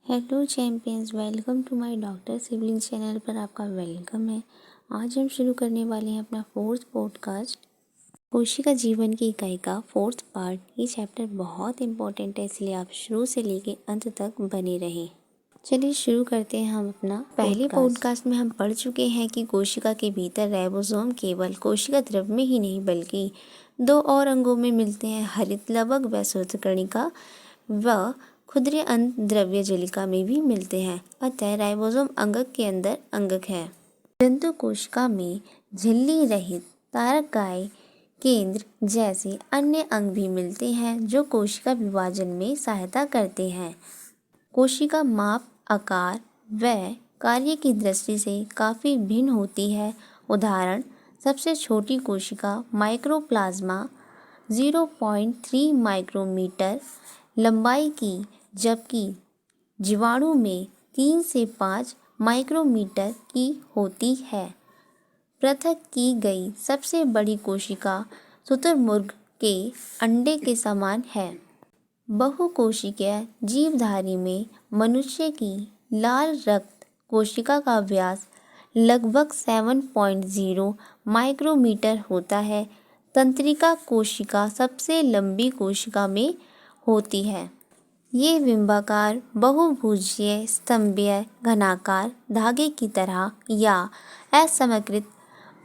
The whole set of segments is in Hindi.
Hello champions, welcome to my doctor sibling channel पर आपका वेलकम है। आज हम शुरू करने वाले हैं अपना फोर्थ पॉडकास्ट, कोशिका जीवन की इकाई का फोर्थ पार्ट। ये चैप्टर बहुत इंपॉर्टेंट है, इसलिए आप शुरू से लेके अंत तक बने रहें। चलिए शुरू करते हैं हम अपना। पहले पॉडकास्ट में हम पढ़ चुके हैं कि कोशिका के भीतर राइबोसोम केवल कोशिका द्रव में ही नहीं बल्कि दो और अंगों में मिलते हैं, हरित लवक व सूत्रकणिका व क्षुद्रीय अन्न द्रव्य जलिका में भी मिलते हैं। अतः राइबोसोम अंगक के अंदर अंगक है। जंतु कोशिका में झिल्ली रहित तारकाय केंद्र जैसे अन्य अंग भी मिलते हैं जो कोशिका विभाजन में सहायता करते हैं। कोशिका माप, आकार व कार्य की दृष्टि से काफ़ी भिन्न होती है। उदाहरण, सबसे छोटी कोशिका माइक्रोप्लाज्मा 0.3 माइक्रोमीटर लंबाई की, जबकि जीवाणु में 3 से 5 माइक्रोमीटर की होती है। पृथक की गई सबसे बड़ी कोशिका शुतुरमुर्ग के अंडे के समान है। बहुकोशिकीय जीवधारी में मनुष्य की लाल रक्त कोशिका का व्यास लगभग 7.0 माइक्रोमीटर होता है। तंत्रिका कोशिका सबसे लंबी कोशिका में होती है। ये बिंबाकार, बहुभुजीय, स्तंभीय, घनाकार धागे की तरह या असमकृत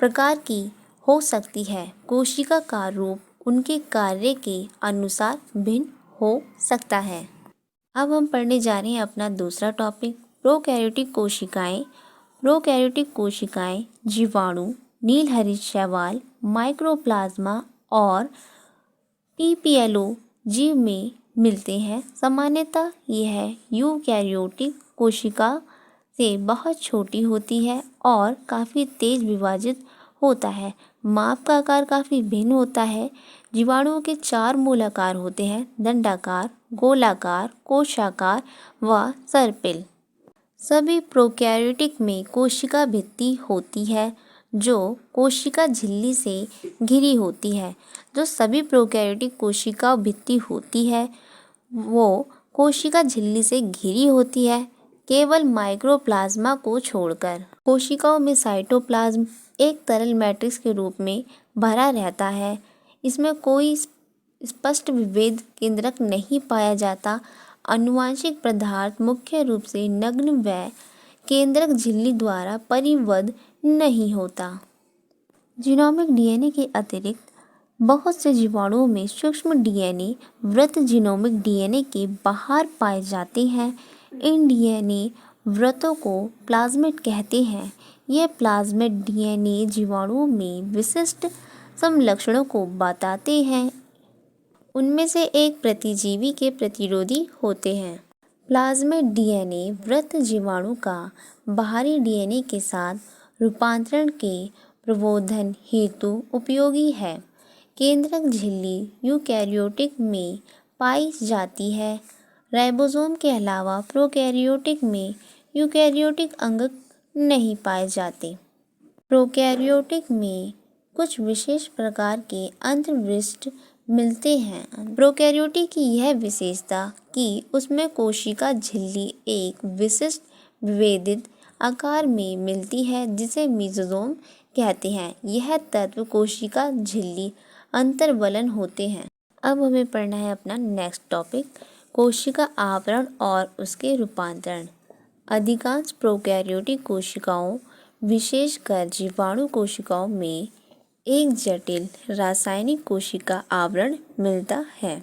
प्रकार की हो सकती है। कोशिका का रूप उनके कार्य के अनुसार भिन्न हो सकता है। अब हम पढ़ने जा रहे हैं अपना दूसरा टॉपिक, प्रोकैरियोटिक कोशिकाएं। प्रोकैरियोटिक कोशिकाएं जीवाणु, नीलहरित शैवाल, माइक्रोप्लाज्मा और टीपीएलओ जीव में मिलते हैं। सामान्यतः यह यूकैरियोटिक कोशिका से बहुत छोटी होती है और काफ़ी तेज विभाजित होता है। माप का आकार काफ़ी भिन्न होता है। जीवाणुओं के 4 मूल आकार होते हैं: दंडाकार, गोलाकार, कोशाकार व सर्पिल। सभी प्रोकैरियोटिक में कोशिका भित्ति होती है जो कोशिका झिल्ली से घिरी होती है। जो सभी प्रोकैरियोटिक कोशिका भित्ति होती है वो कोशिका झिल्ली से घिरी होती है, केवल माइक्रोप्लाज्मा को छोड़कर। कोशिकाओं में साइटोप्लाज्म एक तरल मैट्रिक्स के रूप में भरा रहता है। इसमें कोई स्पष्ट विभेद केंद्रक नहीं पाया जाता। आनुवंशिक पदार्थ मुख्य रूप से नग्न व केंद्रक झिल्ली द्वारा परिबद्ध नहीं होता। जीनोमिक डीएनए के अतिरिक्त बहुत से जीवाणुओं में सूक्ष्म डीएनए वृत्त जीनोमिक डीएनए के बाहर पाए जाते हैं। इन डीएनए वृत्तों को प्लाज्मिड कहते हैं। यह प्लाज्मिड डीएनए जीवाणुओं में विशिष्ट समलक्षणों को बताते हैं। उनमें से एक प्रतिजीवी के प्रतिरोधी होते हैं। प्लाज्मिड डीएनए वृत्त जीवाणु का बाहरी डीएनए के साथ रूपांतरण के प्रबोधन हेतु उपयोगी है। केंद्रक झिल्ली यूकैरियोटिक में पाई जाती है। राइबोसोम के अलावा प्रोकैरियोटिक में यूकैरियोटिक अंग नहीं पाए जाते। प्रोकैरियोटिक में कुछ विशेष प्रकार के अंतर्वृष्ट मिलते हैं। प्रोकैरियोटिक की यह विशेषता कि उसमें कोशिका झिल्ली एक विशिष्ट विभेदित आकार में मिलती है जिसे मेसोसोम कहते हैं। यह तत्व कोशिका झिल्ली अंतर्वलन होते हैं। अब हमें पढ़ना है अपना नेक्स्ट टॉपिक, कोशिका आवरण और उसके रूपांतरण। अधिकांश प्रोकैरियोटिक कोशिकाओं, विशेषकर जीवाणु कोशिकाओं में एक जटिल रासायनिक कोशिका आवरण मिलता है।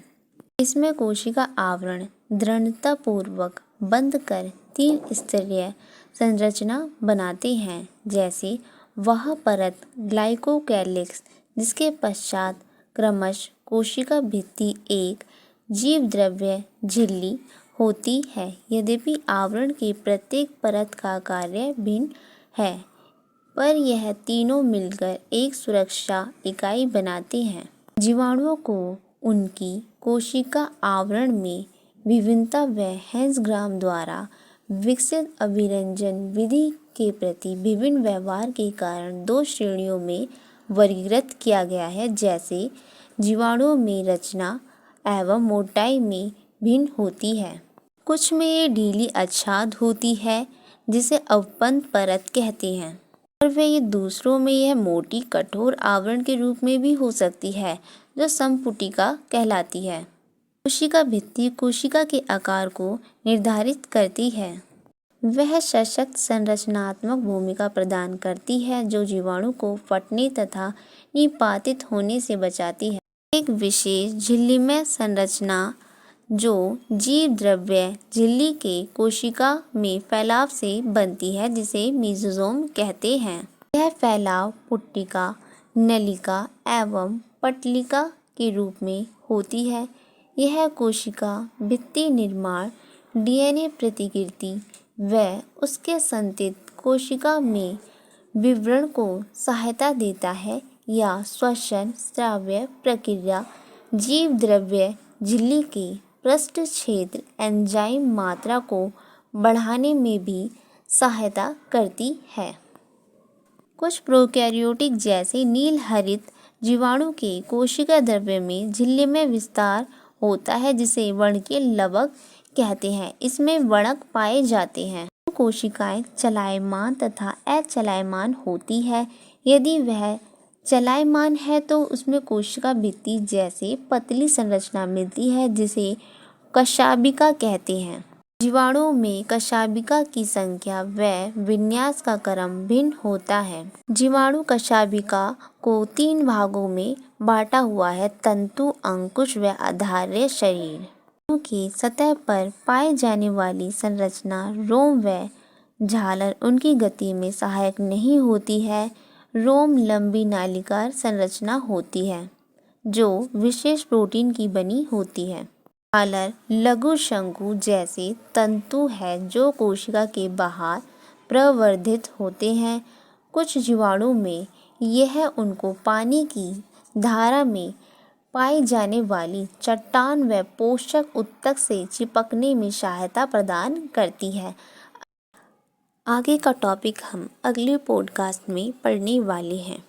इसमें कोशिका आवरण दृढ़तापूर्वक बंध कर 3 स्तरीय संरचना बनाते हैं, जैसे वह परत ग्लाइकोकैलिक्स, जिसके पश्चात क्रमशः कोशिका भित्ति एक जीवद्रव्य झिल्ली होती है। यद्यपि आवरण की प्रत्येक परत का कार्य भिन्न है, पर यह तीनों मिलकर एक सुरक्षा इकाई बनाते हैं। जीवाणुओं को उनकी कोशिका आवरण में विभिन्नता व हेंसग्राम द्वारा विकसित अभिरंजन विधि के प्रति विभिन्न व्यवहार के कारण 2 श्रेणियों में वर्गीकृत किया गया है, जैसे जीवाणुओं में रचना एवं मोटाई में भिन्न होती है। कुछ में ये ढीली आच्छाद होती है जिसे अवपंत परत कहते हैं, और वह दूसरों में यह मोटी कठोर आवरण के रूप में भी हो सकती है जो संपुटिका कहलाती है। कोशिका भित्ति कोशिका के आकार को निर्धारित करती है। वह सशक्त संरचनात्मक भूमिका प्रदान करती है जो जीवाणु को फटने तथा निपातित होने से बचाती है। एक विशेष झिल्लीमय संरचना जो जीव द्रव्य झिल्ली के कोशिका में फैलाव से बनती है जिसे मेसोसोम कहते हैं। यह फैलाव पुट्टिका, नलिका एवं पटलिका के रूप में होती है। यह कोशिका भित्ति निर्माण, डीएनए प्रतिकृति व उसके संतित कोशिका में विवरण को सहायता देता है या श्वसन स्राव्य प्रक्रिया जीव द्रव्य झिल्ली के पृष्ठ क्षेत्र एंजाइम मात्रा को बढ़ाने में भी सहायता करती है। कुछ प्रोकैरियोटिक जैसे नील हरित जीवाणु के कोशिका द्रव्य में झिल्ली में विस्तार होता है जिसे वर्णकीय लवक कहते हैं। इसमें वर्णक पाए जाते हैं। कोशिकाएं चलायमान तथा अचलायमान होती है। यदि वह चलायमान है तो उसमें कोशिका भित्ति जैसे पतली संरचना मिलती है जिसे कशाबिका कहते हैं। जीवाणुओं में कशाबिका की संख्या व विन्यास का क्रम भिन्न होता है। जीवाणु कशाबिका को 3 भागों में बांटा हुआ है: तंतु, अंकुश व आधार्य शरीर। जीवाणु की सतह पर पाए जाने वाली संरचना रोम व झालर उनकी गति में सहायक नहीं होती है। रोम लंबी नालीकार संरचना होती है जो विशेष प्रोटीन की बनी होती है। झालर लघु शंकु जैसे तंतु है जो कोशिका के बाहर प्रवर्धित होते हैं। कुछ जीवाणु में यह उनको पानी की धारा में पाई जाने वाली चट्टान व पोषक ऊतक से चिपकने में सहायता प्रदान करती है। आगे का टॉपिक हम अगले पॉडकास्ट में पढ़ने वाले हैं।